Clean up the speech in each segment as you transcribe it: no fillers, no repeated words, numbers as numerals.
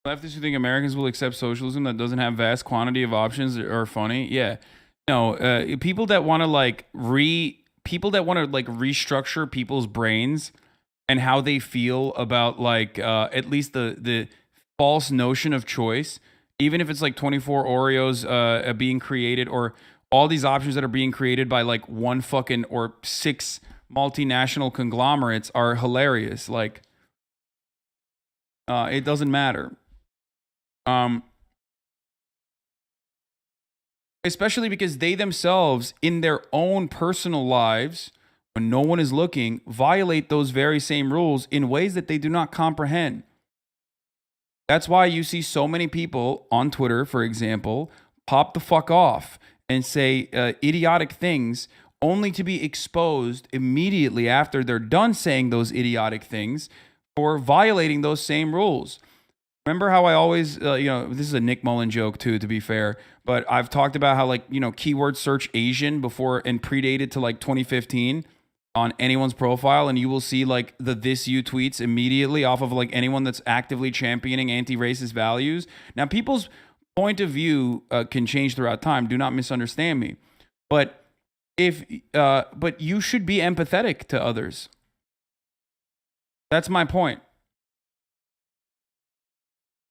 Leftists who think Americans will accept socialism that doesn't have vast quantity of options are funny. Yeah. No, people that want to restructure people's brains and how they feel about like at least the false notion of choice, even if it's like 24 Oreos being created or all these options that are being created by like one fucking or six multinational conglomerates are hilarious. Like it doesn't matter. Um, especially because they themselves, in their own personal lives, when no one is looking, violate those very same rules in ways that they do not comprehend. That's why you see so many people on Twitter, for example, pop the fuck off and say idiotic things only to be exposed immediately after they're done saying those idiotic things for violating those same rules. Remember how I always, this is a Nick Mullen joke too, to be fair, but I've talked about how, like, keyword search Asian before and predated to like 2015 on anyone's profile, and you will see like the "this you" tweets immediately off of like anyone that's actively championing anti-racist values. Now, people's point of view can change throughout time. Do not misunderstand me, but but you should be empathetic to others. That's my point.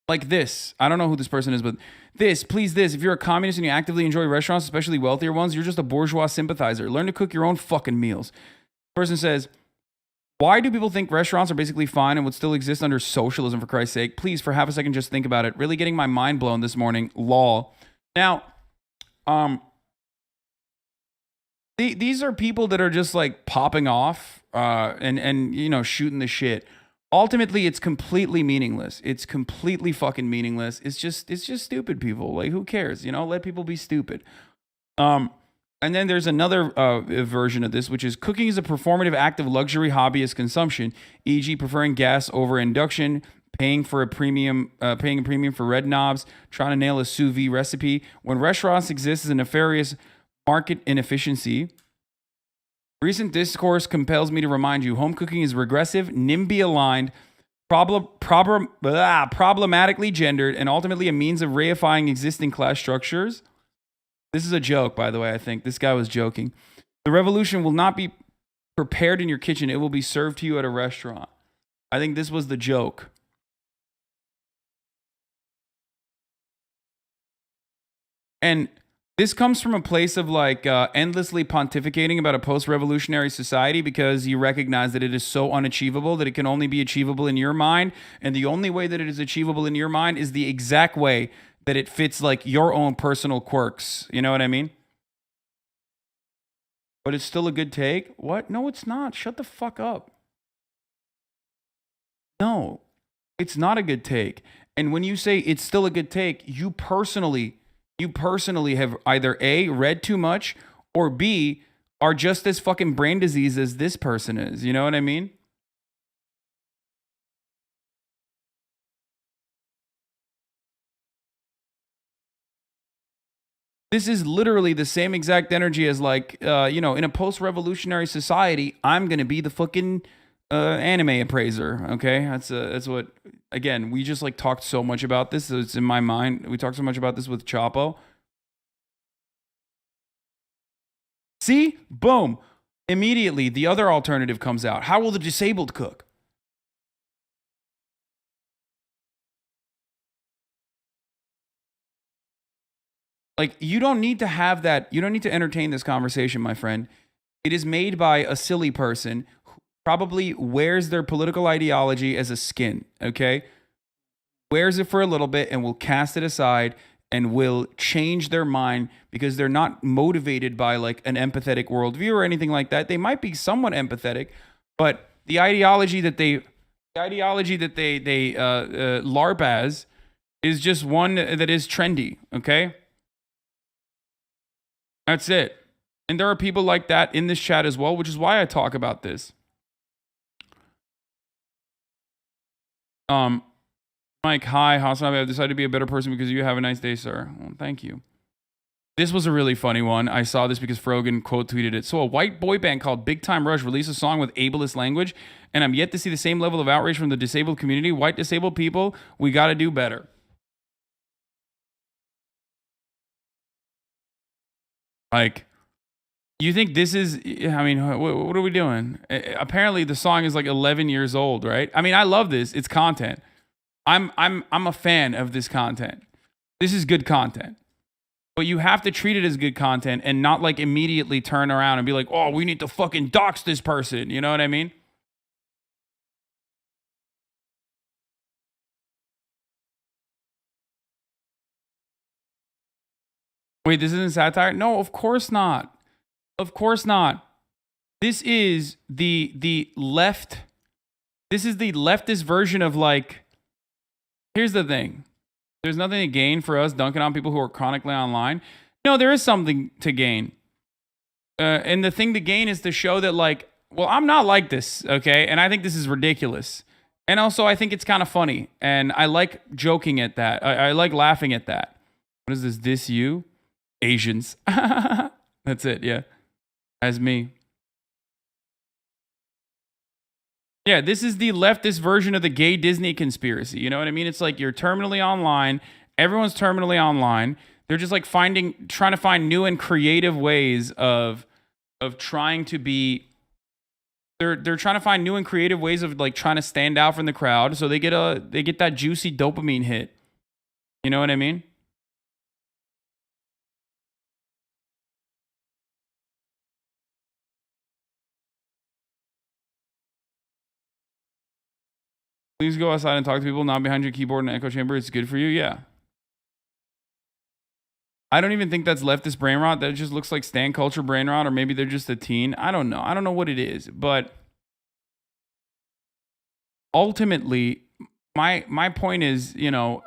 Like this. I don't know who this person is, but please, if you're a communist and you actively enjoy restaurants, especially wealthier ones, you're just a bourgeois sympathizer. Learn to cook your own fucking meals. Person says, why do people think restaurants are basically fine and would still exist under socialism, for Christ's sake? Please, for half a second, just think about it. Really getting my mind blown this morning. Lol. Now, these are people that are just like popping off and shooting the shit. Ultimately, it's completely meaningless. It's completely fucking meaningless. It's just stupid people. Like, who cares? Let people be stupid. And then there's another version of this, which is cooking is a performative act of luxury hobbyist consumption, e.g., preferring gas over induction, paying a premium for red knobs, trying to nail a sous vide recipe. When restaurants exist as a nefarious market inefficiency, recent discourse compels me to remind you, home cooking is regressive, NIMBY aligned, problematically gendered, and ultimately a means of reifying existing class structures. This is a joke, by the way, I think. This guy was joking. The revolution will not be prepared in your kitchen. It will be served to you at a restaurant. I think this was the joke. And this comes from a place of like endlessly pontificating about a post-revolutionary society because you recognize that it is so unachievable that it can only be achievable in your mind. And the only way that it is achievable in your mind is the exact way that it fits like your own personal quirks. You know what I mean? But it's still a good take? What? No, it's not. Shut the fuck up. No, it's not a good take. And when you say it's still a good take, you personally have either A, read too much, or B, are just as fucking brain diseased as this person is. You know what I mean? This is literally the same exact energy as like, in a post-revolutionary society, I'm going to be the fucking anime appraiser. Okay. That's what, again, we just like talked so much about this. So it's in my mind. We talked so much about this with Chapo. See, boom. Immediately, the other alternative comes out. How will the disabled cook? Like, you don't need to have that. You don't need to entertain this conversation, my friend. It is made by a silly person who probably wears their political ideology as a skin, okay? Wears it for a little bit and will cast it aside and will change their mind because they're not motivated by like an empathetic worldview or anything like that. They might be somewhat empathetic, but the ideology that they LARP as is just one that is trendy. Okay, that's it. And there are people like that in this chat as well, which is why I talk about this. Mike, hi, HasanAbi. I've decided to be a better person because you have a nice day, sir. Well, thank you. This was a really funny one. I saw this because Frogan quote tweeted it. So a white boy band called Big Time Rush released a song with ableist language, and I'm yet to see the same level of outrage from the disabled community. White disabled people, we got to do better. Like, you think this is, I mean, what are we doing? Apparently the song is like 11 years old, right? I mean, I love this. It's content. I'm a fan of this content. This is good content. But you have to treat it as good content and not like immediately turn around and be like, oh, we need to fucking dox this person. You know what I mean? Wait, this isn't satire? No, of course not. Of course not. This is the left. This is the leftist version of like, here's the thing. There's nothing to gain for us dunking on people who are chronically online. No, there is something to gain. And the thing to gain is to show that, like, well, I'm not like this, okay? And I think this is ridiculous. And also, I think it's kind of funny. And I like joking at that. I like laughing at that. What is this? This you? Asians. That's it, yeah. As me. Yeah, this is the leftist version of the gay Disney conspiracy. You know what I mean? It's like you're terminally online. Everyone's terminally online. They're just like trying to find new and creative ways of trying to be. They're trying to find new and creative ways of like trying to stand out from the crowd. So they get that juicy dopamine hit. You know what I mean? Please go outside and talk to people, not behind your keyboard and echo chamber. It's good for you. Yeah. I don't even think that's leftist brain rot. That just looks like stan culture brain rot, or maybe they're just a teen. I don't know. I don't know what it is, but ultimately, my point is, you know,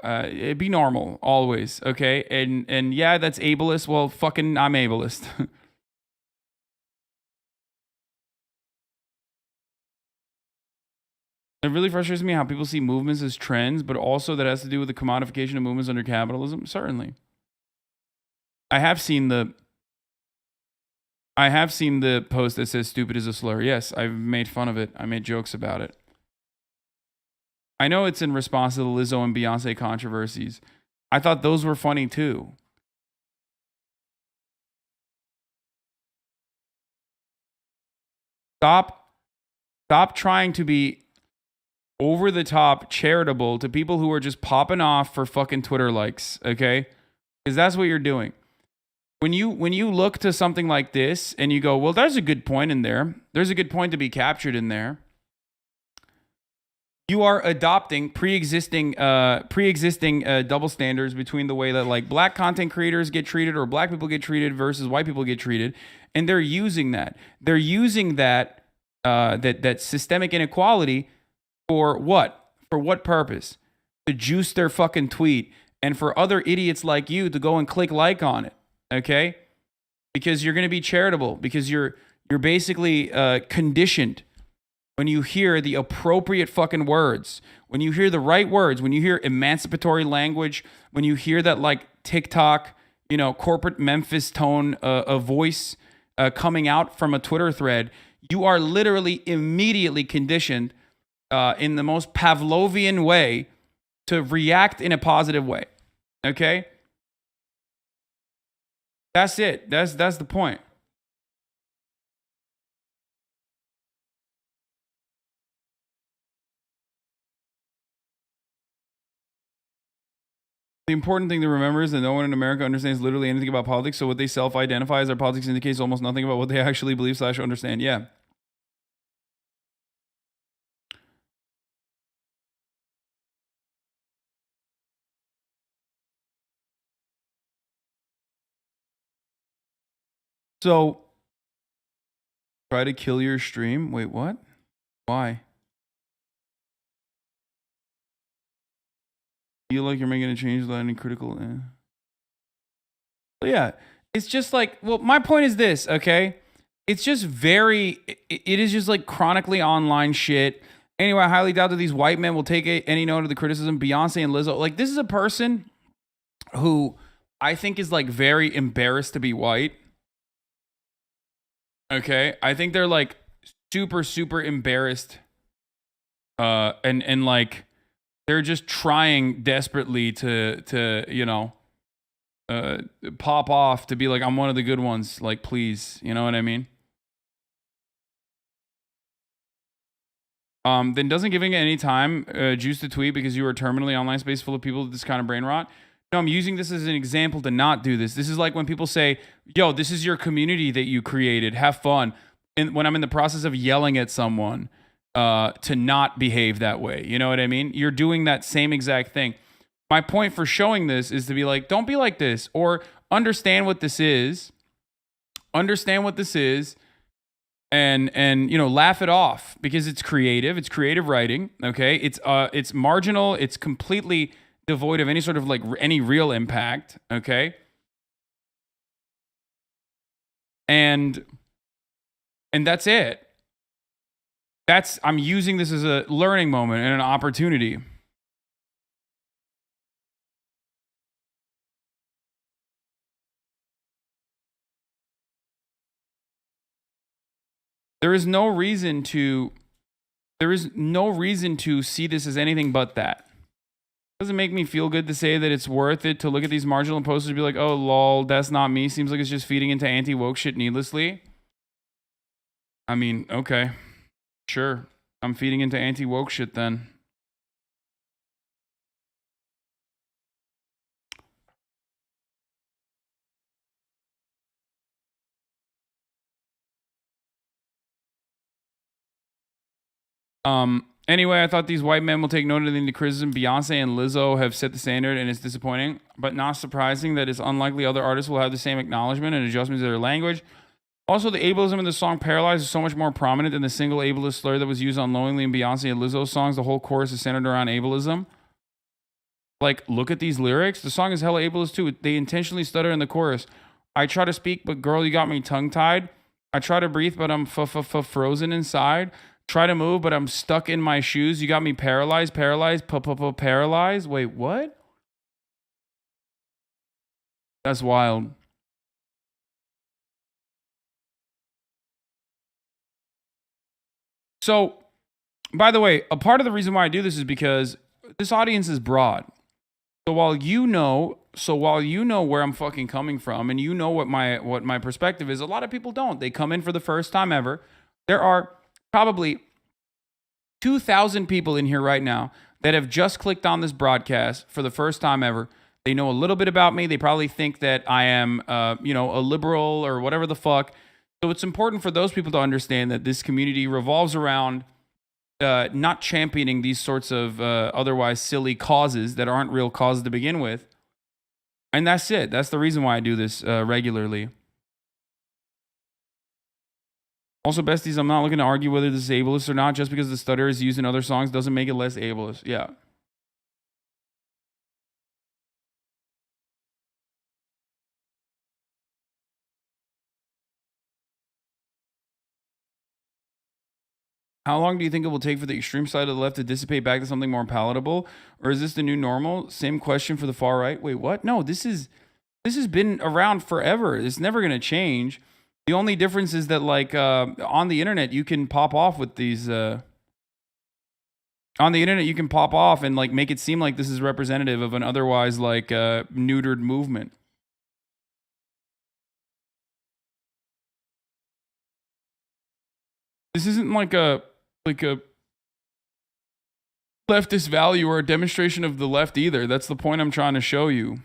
be normal always, okay? And yeah, that's ableist. Well, fucking, I'm ableist. It really frustrates me how people see movements as trends, but also that has to do with the commodification of movements under capitalism. Certainly. I have seen the post that says stupid is a slur. Yes, I've made fun of it. I made jokes about it. I know it's in response to the Lizzo and Beyonce controversies. I thought those were funny too. Stop trying to be over the top charitable to people who are just popping off for fucking Twitter likes, okay? Because that's what you're doing. When you look to something like this and you go, well, there's a good point in there. There's a good point to be captured in there. You are adopting pre-existing double standards between the way that like black content creators get treated or black people get treated versus white people get treated, and they're using that. They're using that that systemic inequality for what? For what purpose? To juice their fucking tweet and for other idiots like you to go and click like on it. Okay? Because you're going to be charitable, because you're basically conditioned when you hear the appropriate fucking words, when you hear the right words, when you hear emancipatory language, when you hear that like TikTok, you know, corporate Memphis tone of voice coming out from a Twitter thread, you are literally immediately conditioned in the most Pavlovian way to react in a positive way. Okay? That's it. That's the point. The important thing to remember is that no one in America understands literally anything about politics, so what they self-identify as their politics indicates almost nothing about what they actually believe / understand. Yeah. So, try to kill your stream? Wait, what? Why? Feel like you're making a change without any critical... Yeah, it's just like, well, my point is this, okay? It's just it is just like chronically online shit. Anyway, I highly doubt that these white men will take any note of the criticism. Beyonce and Lizzo, like this is a person who I think is like very embarrassed to be white. Okay, I think they're like super super embarrassed, and like they're just trying desperately to you know pop off to be like, I'm one of the good ones, like, please, you know what I mean? Then doesn't giving it any time juice to tweet because you are terminally online space full of people with this kind of brain rot. No, I'm using this as an example to not do this. This is like when people say, yo, this is your community that you created, have fun. And when I'm in the process of yelling at someone to not behave that way, you know what I mean? You're doing that same exact thing. My point for showing this is to be like, don't be like this, or understand what this is. Understand what this is, and you know, laugh it off because it's creative writing. Okay, it's marginal, it's completely devoid of any sort of like any real impact. Okay, and that's it. I'm using this as a learning moment and an opportunity. There is no reason to see this as anything but that. Doesn't make me feel good to say that it's worth it to look at these marginal posters and be like, oh, lol, that's not me. Seems like it's just feeding into anti-woke shit needlessly. I mean, okay. Sure. I'm feeding into anti-woke shit then. Anyway, I thought these white men will take note of the criticism. Beyonce and Lizzo have set the standard, and it's disappointing, but not surprising that it's unlikely other artists will have the same acknowledgement and adjustments to their language. Also, the ableism in the song Paralyzed is so much more prominent than the single ableist slur that was used unknowingly in Beyonce and Lizzo's songs. The whole chorus is centered around ableism. Like, look at these lyrics. The song is hella ableist too. They intentionally stutter in the chorus. I try to speak, but girl, you got me tongue-tied. I try to breathe, but I'm frozen inside. Try to move, but I'm stuck in my shoes. You got me paralyzed. Paralyzed. Wait, what? That's wild. So, by the way, a part of the reason why I do this is because this audience is broad. So while you know where I'm fucking coming from, and you know what my perspective is, a lot of people don't. They come in for the first time ever. There are probably 2,000 people in here right now that have just clicked on this broadcast for the first time ever. They know a little bit about me. They probably think that I am, a liberal or whatever the fuck. So it's important for those people to understand that this community revolves around not championing these sorts of otherwise silly causes that aren't real causes to begin with. And that's it. That's the reason why I do this regularly. Also, besties, I'm not looking to argue whether this is ableist or not. Just because the stutter is used in other songs doesn't make it less ableist. Yeah. How long do you think it will take for the extreme side of the left to dissipate back to something more palatable? Or is this the new normal? Same question for the far right. Wait, what? No, this has been around forever. It's never going to change. The only difference is that, like, on the internet, you can pop off with these. On the internet, you can pop off and like make it seem like this is representative of an otherwise like neutered movement. This isn't like a leftist value or a demonstration of the left either. That's the point I'm trying to show you.